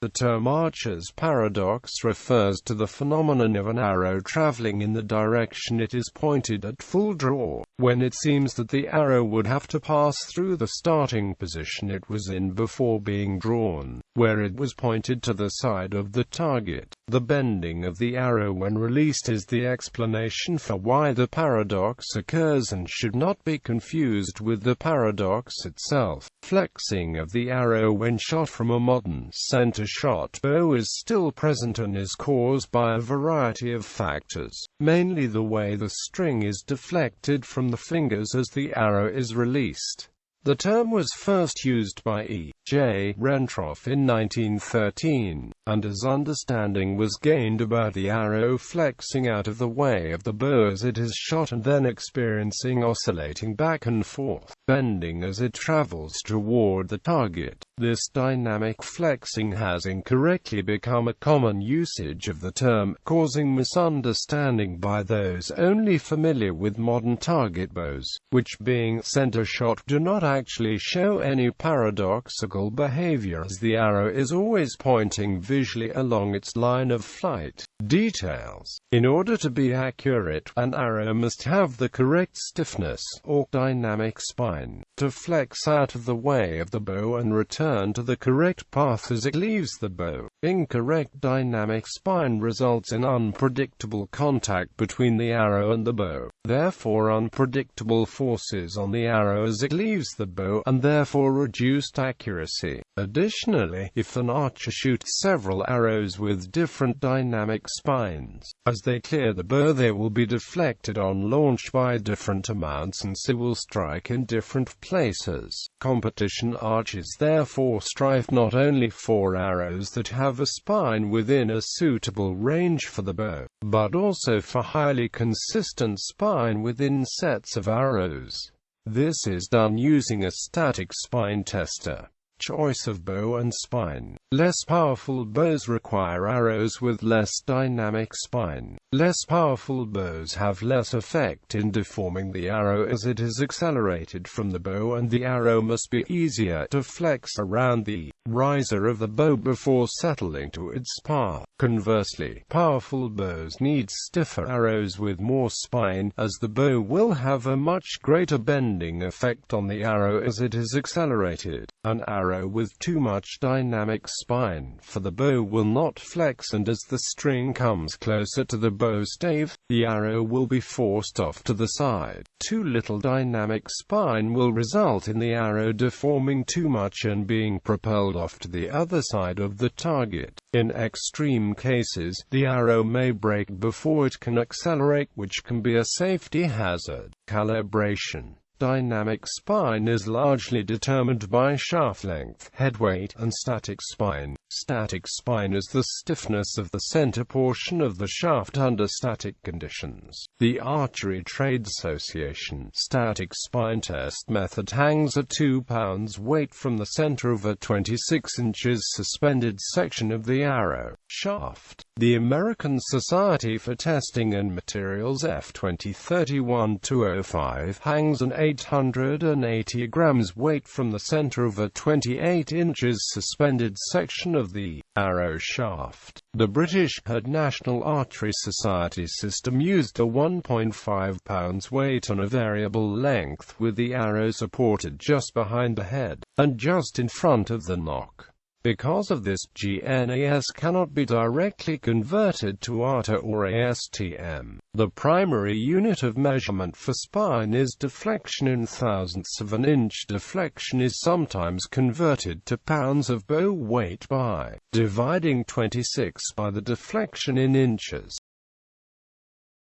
The term Archer's paradox refers to the phenomenon of an arrow traveling in the direction it is pointed at full draw, when it seems that the arrow would have to pass through the starting position it was in before being drawn, where it was pointed to the side of the target. The bending of the arrow when released is the explanation for why the paradox occurs and should not be confused with the paradox itself. Flexing of the arrow when shot from a modern center-shot bow is still present and is caused by a variety of factors, mainly the way the string is deflected from the fingers as the arrow is released. The term was first used by E. J. Rentroff in 1913, and as understanding was gained about the arrow flexing out of the way of the bow as it is shot and then experiencing oscillating back and forth, bending as it travels toward the target. This dynamic flexing has incorrectly become a common usage of the term, causing misunderstanding by those only familiar with modern target bows, which being center shot do not actually show any paradoxical behavior as the arrow is always pointing visually along its line of flight. Details. In order to be accurate, an arrow must have the correct stiffness, or dynamic spine, to flex out of the way of the bow and return to the correct path as it leaves the bow. Incorrect dynamic spine results in unpredictable contact between the arrow and the bow, therefore unpredictable forces on the arrow as it leaves the bow, and therefore reduced accuracy. Additionally, if an archer shoots several arrows with different dynamic spines, as they clear the bow they will be deflected on launch by different amounts and so will strike in different places. Competition archers therefore strive not only for arrows that have a spine within a suitable range for the bow, but also for highly consistent spine within sets of arrows. This is done using a static spine tester. Choice of bow and spine. Less powerful bows require arrows with less dynamic spine. Less powerful bows have less effect in deforming the arrow as it is accelerated from the bow, and the arrow must be easier to flex around the riser of the bow before settling to its path. Conversely, powerful bows need stiffer arrows with more spine, as the bow will have a much greater bending effect on the arrow as it is accelerated. An arrow with too much dynamic spine for the bow will not flex, and as the string comes closer to the bow stave, the arrow will be forced off to the side. Too little dynamic spine will result in the arrow deforming too much and being propelled off to the other side of the target. In extreme cases, the arrow may break before it can accelerate, which can be a safety hazard. Calibration. Dynamic spine is largely determined by shaft length, head weight, and static spine. Static spine is the stiffness of the center portion of the shaft under static conditions. The Archery Trade Association static spine test method hangs a 2 pounds weight from the center of a 26 inches suspended section of the arrow shaft. The American Society for Testing and Materials F2031-205 hangs an 880 grams weight from the center of a 28 inches suspended section of the arrow shaft. The British National Archery Society system used a 1.5 pounds weight on a variable length with the arrow supported just behind the head, and just in front of the nock. Because of this, GNAS cannot be directly converted to ATA or ASTM. The primary unit of measurement for spine is deflection in thousandths of an inch. Deflection is sometimes converted to pounds of bow weight by dividing 26 by the deflection in inches.